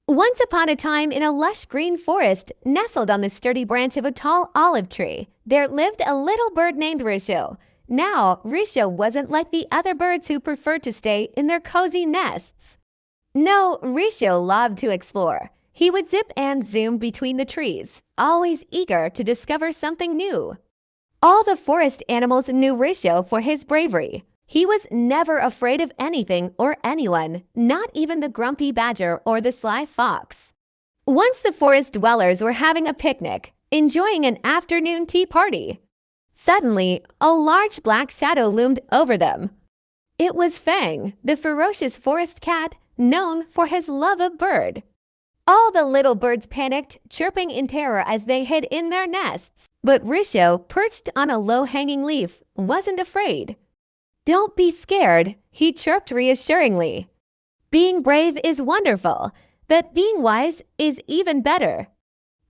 Once upon a time, in a lush green forest, nestled on the sturdy branch of a tall olive tree, there lived a little bird named Risho. Now, Risho wasn't like the other birds who preferred to stay in their cozy nests. No, Risho loved to explore. He would zip and zoom between the trees, always eager to discover something new. All the forest animals knew Risho for his bravery. He was never afraid of anything or anyone, not even the grumpy badger or the sly fox. Once the forest dwellers were having a picnic, enjoying an afternoon tea party. Suddenly, a large black shadow loomed over them. It was Fang, the ferocious forest cat, known for his love of bird. All the little birds panicked, chirping in terror as they hid in their nests. But Risho, perched on a low-hanging leaf, wasn't afraid. "Don't be scared," he chirped reassuringly. "Being brave is wonderful, but being wise is even better.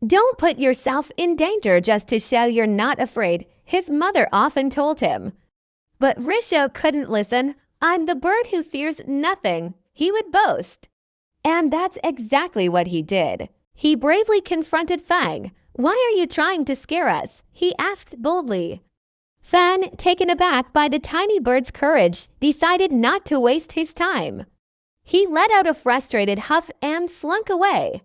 Don't put yourself in danger just to show you're not afraid," his mother often told him. But Risho couldn't listen. "I'm the bird who fears nothing," he would boast. And that's exactly what he did. He bravely confronted Fang. "Why are you trying to scare us?" he asked boldly. Fang, taken aback by the tiny bird's courage, decided not to waste his time. He let out a frustrated huff and slunk away.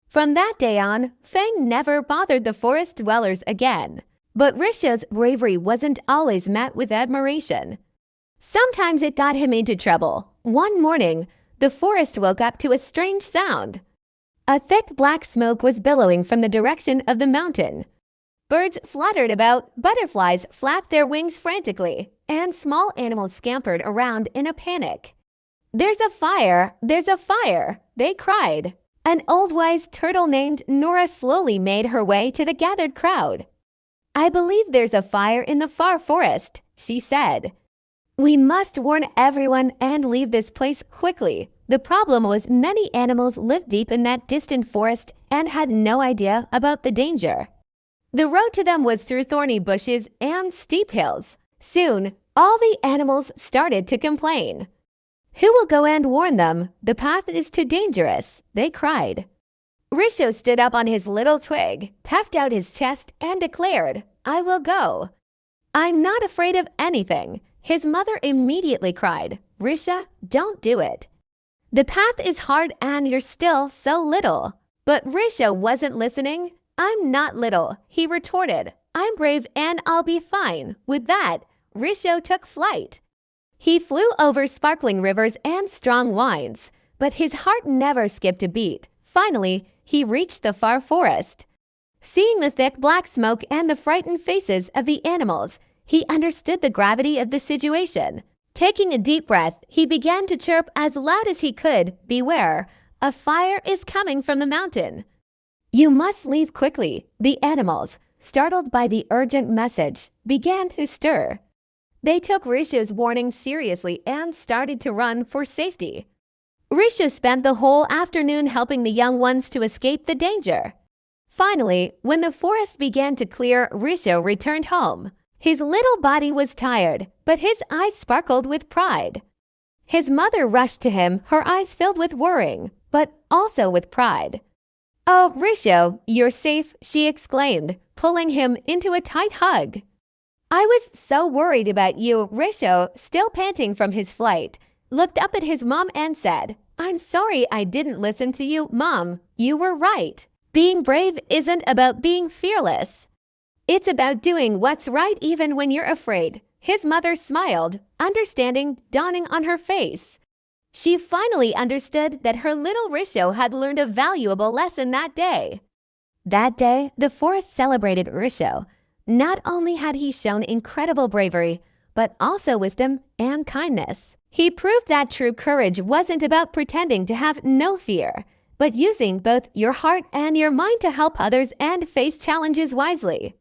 From that day on, Fang never bothered the forest dwellers again. But Risho's bravery wasn't always met with admiration. Sometimes it got him into trouble. One morning, the forest woke up to a strange sound. A thick black smoke was billowing from the direction of the mountain. Birds fluttered about, butterflies flapped their wings frantically, and small animals scampered around in a panic. "There's a fire! There's a fire!" they cried. An old wise turtle named Nora slowly made her way to the gathered crowd. "I believe there's a fire in the far forest," she said. "We must warn everyone and leave this place quickly." The problem was many animals lived deep in that distant forest and had no idea about the danger. The road to them was through thorny bushes and steep hills. Soon, all the animals started to complain. "Who will go and warn them? The path is too dangerous," they cried. Risho stood up on his little twig, puffed out his chest, and declared, "I will go. I'm not afraid of anything." His mother immediately cried, "Risho, don't do it. The path is hard and you're still so little." But Risho wasn't listening. "I'm not little," he retorted. "I'm brave and I'll be fine." With that, Risho took flight. He flew over sparkling rivers and strong winds, but his heart never skipped a beat. Finally, he reached the far forest. Seeing the thick black smoke and the frightened faces of the animals, he understood the gravity of the situation. Taking a deep breath, he began to chirp as loud as he could, "Beware, a fire is coming from the mountain. You must leave quickly." The animals, startled by the urgent message, began to stir. They took Risho's warning seriously and started to run for safety. Risho spent the whole afternoon helping the young ones to escape the danger. Finally, when the forest began to clear, Risho returned home. His little body was tired, but his eyes sparkled with pride. His mother rushed to him, her eyes filled with worrying, but also with pride. "Oh, Risho, you're safe," she exclaimed, pulling him into a tight hug. "I was so worried about you." Risho, still panting from his flight, looked up at his mom and said, "I'm sorry I didn't listen to you, Mom. You were right. Being brave isn't about being fearless. It's about doing what's right even when you're afraid." His mother smiled, understanding dawning on her face. She finally understood that her little Risho had learned a valuable lesson that day. That day, the forest celebrated Risho. Not only had he shown incredible bravery, but also wisdom and kindness. He proved that true courage wasn't about pretending to have no fear, but using both your heart and your mind to help others and face challenges wisely.